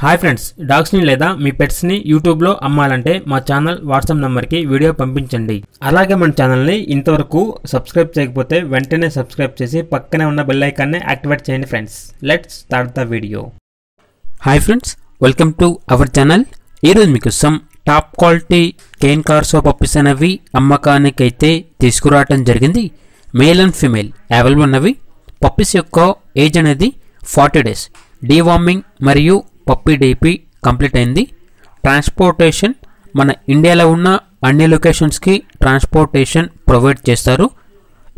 Hi friends, డాగ్స్ని లేదా మీ పెట్స్ని యూట్యూబ్లో అమ్మాలంటే మా ఛానల్ వాట్సాప్ నెంబర్కి వీడియో పంపించండి. అలాగే మన ఛానల్ని ఇంతవరకు సబ్స్క్రైబ్ చేయకపోతే వెంటనే సబ్స్క్రైబ్ చేసి పక్కనే ఉన్న బెల్ ఐకాన్ని యాక్టివేట్ చేయండి friends. Let's start the video. Hi friends, welcome to our channel. ఈరోజు మీకోసం టాప్ క్వాలిటీ కేన్ కార్సో పప్పీస్ అనేవి అమ్మకానికైతే తీసుకురావటం జరిగింది. మేల్ అండ్ ఫీమేల్ అవైలబుల్ ఉన్నవి. పప్పీస్ యొక్క ఏజ్ అనేది 40 days. డీవార్మింగ్ మరియు పప్పీ డీపీ కంప్లీట్ అయింది. ట్రాన్స్పోర్టేషన్ మన ఇండియాలో ఉన్న అన్ని లొకేషన్స్కి ట్రాన్స్పోర్టేషన్ ప్రొవైడ్ చేస్తారు.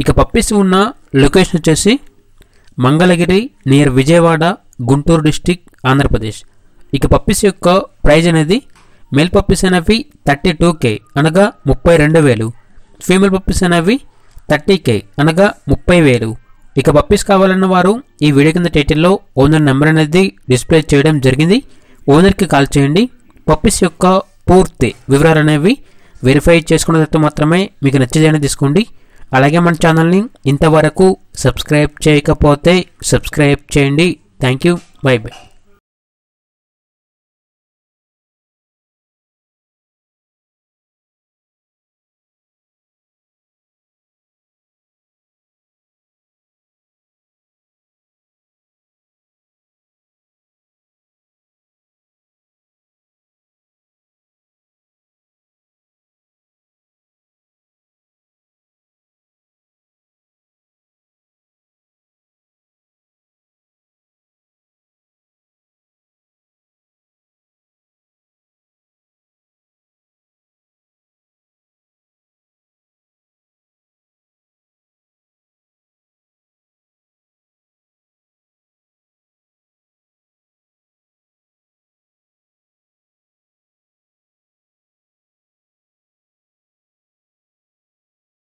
ఇక పప్పీస్ ఉన్న లొకేషన్ వచ్చేసి మంగళగిరి నియర్ విజయవాడ, గుంటూరు డిస్టిక్, ఆంధ్రప్రదేశ్. ఇక పప్పీస్ యొక్క ప్రైజ్ అనేది మేల్ పప్పీస్ అనేవి 32K అనగా 32,000. ఫీమేల్ పప్పీస్ అనేవి 30K అనగా 30,000. ఇక పప్పీస్ కావాలన్న వారు ఈ వీడియో కింద టైటిల్లో ఓనర్ నెంబర్ అనేది డిస్ప్లే చేయడం జరిగింది. ఓనర్కి కాల్ చేయండి. పప్పీస్ యొక్క పూర్తి వివరాలు అనేవి వెరిఫై చేసుకున్న తర్వాత మాత్రమే మీకు నచ్చేదని తీసుకోండి. అలాగే మన ఛానల్ని ఇంతవరకు సబ్స్క్రైబ్ చేయకపోతే సబ్స్క్రైబ్ చేయండి. Thank you. By by.